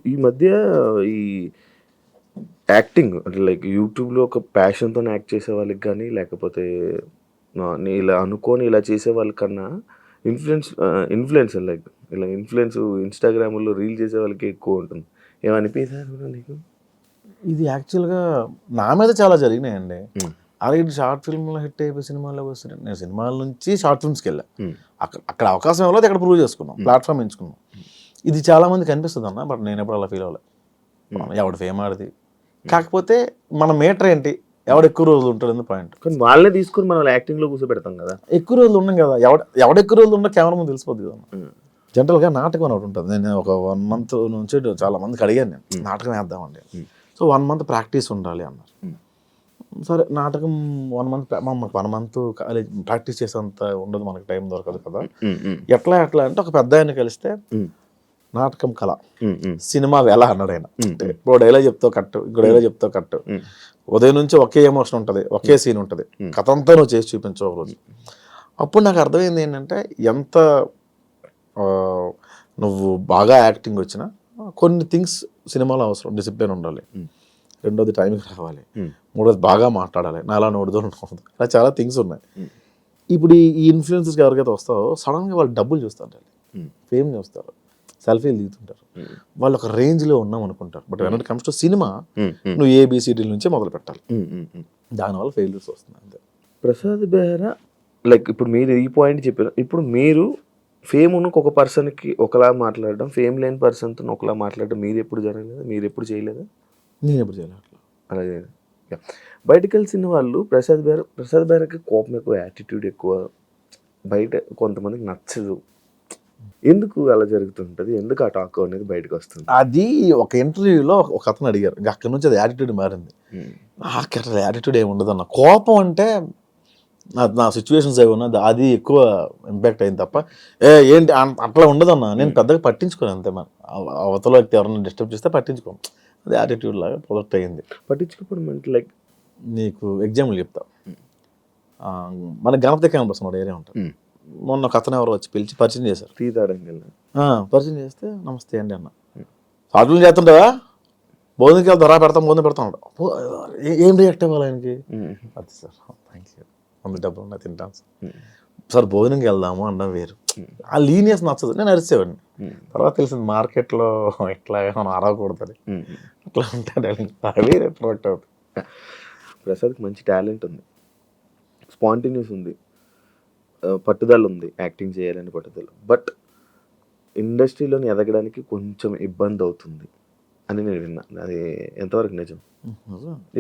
ఈ మధ్య ఈ యాక్టింగ్ అంటే లైక్ యూట్యూబ్‌లో ఒక ప్యాషన్‌తోని యాక్ట్ చేసే వాళ్ళకి గానీ, లేకపోతే నేను ఇలా అనుకోని ఇలా చేసే వాళ్ళకన్నా ఇన్‌ఫ్లుయెన్సర్ లైక్ ఇలా ఇన్‌స్టాగ్రామ్‌లో రీల్ చేసే వాళ్ళకి ఎక్కువ ఉంటుంది. ఏమనిపియదా నీకు? ఇది యాక్చువల్‌గా నా మీద చాలా జరిగినాయండి. హ్మ్. అలాగే షార్ట్ ఫిల్మ్‌లో హిట్ అయిపోయి సినిమాల్లోకి వస్తున్నాను. నేను సినిమాల నుంచి షార్ట్ ఫిల్మ్స్‌కెళ్ళా. హ్మ్. అక్కడ అవకాశం ఇవ్వలేదు, ఇక్కడ ప్రూవ్ చేసుకున్నాం. ప్లాట్‌ఫామ్ ఎంచుకున్నాం. ఇది చాలా మందికి అనిపిస్తదన్న. బట్ నేనెప్పుడు అలా ఫీల్ అవ్వలే. ఎవడి ఫేమ్ ఆడిది. కాకపోతే మన మీటర్ ఏంటి? ఎవడు ఎక్కువ రోజులు ఉంటాడని పాయింట్. కానీ వాళ్ళనే తీసుకొని మనం యాక్టింగ్‌లో కూర్చోబెడతాం కదా! ఎక్కువ రోజులు ఉన్నాం కదా! ఎవడు ఎక్కువ రోజులు ఉన్నా కెమెరా ముందు తెలిసిపోద్ది కదా! హ్మ్. జనరల్‌గా నాటకం అని ఒకటి ఉంటుంది. నేను ఒక 1 మంత్ నుంచి చాలా మందికి అడిగాను నేను. నాటకం వేద్దామండి. సో 1 మంత్ ప్రాక్టీస్ ఉండాలి అన్నారు. సరే నాటకం 1 మంత్ 1 మంత్ కాలేజ్ ప్రాక్టీస్ చేసేంత ఉండదు, మనకి టైం దొరకదు కదా. ఎట్లా అంటే ఒక పెద్ద ఆయన కలిస్తే నాటకం కళ, సినిమా వేళ అన్నాడు ఆయన. ఇంకో డైలాగ్ చెప్తావు కట్టు, ఇంకో డైలాగ్ చెప్తావు కట్టు. ఉదయం నుంచి ఒకే ఎమోషన్ ఉంటుంది, ఒకే సీన్ ఉంటుంది, కథ అంతా నువ్వు చేసి చూపించవు రోజు. అప్పుడు నాకు అర్థమైంది ఏంటంటే ఎంత నువ్వు బాగా యాక్టింగ్ వచ్చినా కొన్ని థింగ్స్ సినిమాలో అవసరం. డిసిప్లిన్ ఉండాలి, రెండోది టైంకి రావాలి, మూడోది బాగా మాట్లాడాలి, నాలా నోడుదో ఉండదు, అలా చాలా థింగ్స్ ఉన్నాయి. ఇప్పుడు ఈ ఇన్ఫ్లుయెన్సర్స్కి ఎవరికైతే వస్తావో సడన్గా వాళ్ళు డబ్బులు చూస్తారు, ఫేమ్ చూస్తారు, సెల్ఫీలు దిగుతుంటారు, వాళ్ళు ఒక రేంజ్లో ఉన్నాం అనుకుంటారు. But when it comes to cinema నువ్వు ఏబిసిడీల నుంచే మొదలు పెట్టాలి. దానివల్ల ఫెయిల్యూర్స్ వస్తున్నాయి అంతే. ప్రసాద్ బెహ్రా లైక్ ఇప్పుడు మీరు ఈ పాయింట్ చెప్పారు. ఇప్పుడు మీరు ఫేమ్ ఉన్న ఒక పర్సన్కి ఒకలా మాట్లాడడం, ఫేమ్ లేని పర్సన్తో ఒకలా మాట్లాడడం మీరు ఎప్పుడు జరగలేదా? మీరు ఎప్పుడు చేయలేదా? నేను ఎప్పుడు చేయలేదు అట్లా. అలాగే బయటకు కలిసిన వాళ్ళు ప్రసాద్ బెహ్రాకి కోపం ఎక్కువ, యాటిట్యూడ్ ఎక్కువ, బయట కొంతమందికి నచ్చదు. ఎందుకు అలా జరుగుతుంటుంది? ఎందుకు ఆ టాక్ అనేది బయటకు వస్తుంది? అది ఒక ఇంటర్వ్యూలో ఒక అతను అడిగారు, అక్కడి నుంచి అది యాటిట్యూడ్ మారింది. నాకు అసలు యాటిట్యూడ్ ఏమి ఉండదు అన్న. కోపం అంటే నా సిచ్యువేషన్స్ ఏమన్నా అది ఎక్కువ ఇంపాక్ట్ అయింది తప్ప ఏంటి అట్లా ఉండదన్న. నేను పెద్దగా పట్టించుకోను అంతే. అవతల వ్యక్తి ఎవరైనా డిస్టర్బ్ చేస్తే పట్టించుకోను. అది యాటిట్యూడ్ లాగా ప్రొజెక్ట్ అయ్యింది. పట్టించుకోవడం అంటే లైక్ నీకు ఎగ్జాంపుల్ చెప్తా. మన గణపతి క్యాంపస్ ఒక ఏరియా ఉంటుంది. మొన్న ఒక అతను ఎవరో వచ్చి పిలిచి పరిచయం చేశారు. టీ తాగడానికి వెళ్ళిన పరిచయం చేస్తే నమస్తే అండి అన్న. షార్ట్లు చేస్తుంటావా, భోజనంకి వెళ్తా రా, పెడతాం, భోజనం పెడతా ఉంటాం. ఏం రియాక్ట్ అవ్వాలి ఆయనకి? అది సార్ థ్యాంక్ యూ, అందుకు డబ్బులు ఉన్నా తింటాను సార్, భోజనంకి వెళ్దాము అనడం వేరు. ఆ లీనియస్ నచ్చదు. నేను అరిసేవాడిని. తర్వాత తెలిసింది మార్కెట్లో ఇట్లా మనం అరవకూడదని. అట్లా ఉంటాడు, వేరే ప్రొడక్ట్ అవుతుంది. ప్రసాద్కి మంచి టాలెంట్ ఉంది, స్పాంటేనియస్ ఉంది, పట్టుదల ఉంది, యాక్టింగ్ చేయాలని పట్టుదల. బట్ ఇండస్ట్రీలోని ఎదగడానికి కొంచెం ఇబ్బంది అవుతుంది అని నేను విన్నాను. అది ఎంతవరకు నిజం?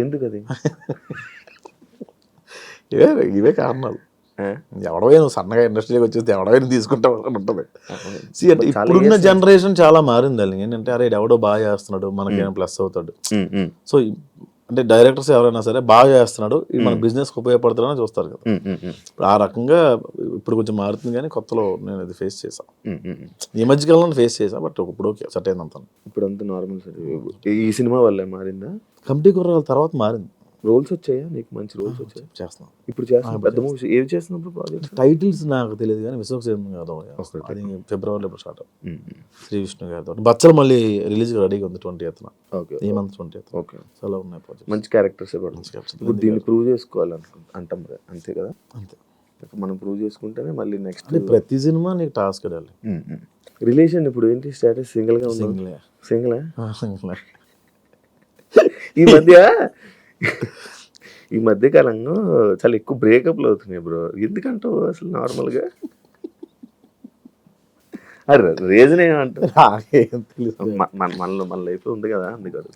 ఎందుకు అది? ఇవే కారణాలు. ఎవడవే నువ్వు సన్నగా ఇండస్ట్రీకి వచ్చేస్తే ఎవడవే తీసుకుంటావు అని ఉంటుంది. అంటే ఇప్పుడున్న జనరేషన్ చాలా మారింది. అది ఏంటంటే అరే ఎవడో బాగా చేస్తున్నాడు, మనకేమైనా ప్లస్ అవుతాడు. సో అంటే డైరెక్టర్స్ ఎవరైనా సరే బాగా చేస్తున్నాడు, ఇది మన బిజినెస్కి ఉపయోగపడుతుందని చూస్తారు కదా. ఆ రకంగా ఇప్పుడు కొంచెం మారుతుంది. కానీ కొత్తలో నేను అది ఫేస్ చేశాను, ఈ మధ్యకాలంలో ఫేస్ చేశాను. బట్ ఇప్పుడు ఓకే, సెట్ అయింది అంతా. ఇప్పుడు అంతా నార్మల్ సార్. ఈ సినిమా వల్లే మారిందా? కమిటీ కుర్రాల తర్వాత మారింది. రోల్స్ వచ్చాయా నీకు? మంచి రోల్స్ వచ్చాయి? చేస్తున్నాం ఇప్పుడు చేస్తున్నాం. పెద్ద మూవీస్ ఏవి చేస్తున్నప్పుడు ప్రాజెక్ట్ టైటిల్స్ నాకు తెలియదు కానీ విశ్వక్సేన్ గారు అది ఫిబ్రవరిలో ఇప్పుడు స్టార్ట్ అవుతుంది. శ్రీ విష్ణు గారితో బచ్చలు మళ్ళీ రిలీజ్ రెడీగా ఉంది 20th. ఓకే, ఈ మంత్ 20th. ఓకే, చాలా ఉన్నాయి ప్రాజెక్ట్స్. మంచి క్యారెక్టర్స్ ఇప్పుడు దీన్ని ప్రూవ్ చేసుకోవాలంటాం కదా, అంతే కదా. అంతే, మనం ప్రూవ్ చేసుకుంటేనే మళ్ళీ నెక్స్ట్ ప్రతి సినిమా నీకు టాస్క్ అడాలి. రిలేషన్ ఇప్పుడు ఏంటి స్టేటస్? సింగిల్గా ఉంది? సింగిల్. ఈ మధ్య కాలంలో చాలా ఎక్కువ బ్రేకప్లు అవుతున్నాయి బ్రో. ఎందుకంటావు అసలు? నార్మల్గా రీజన్ ఏమంటారు? మన లైఫ్లో ఉంది కదా అందుకని.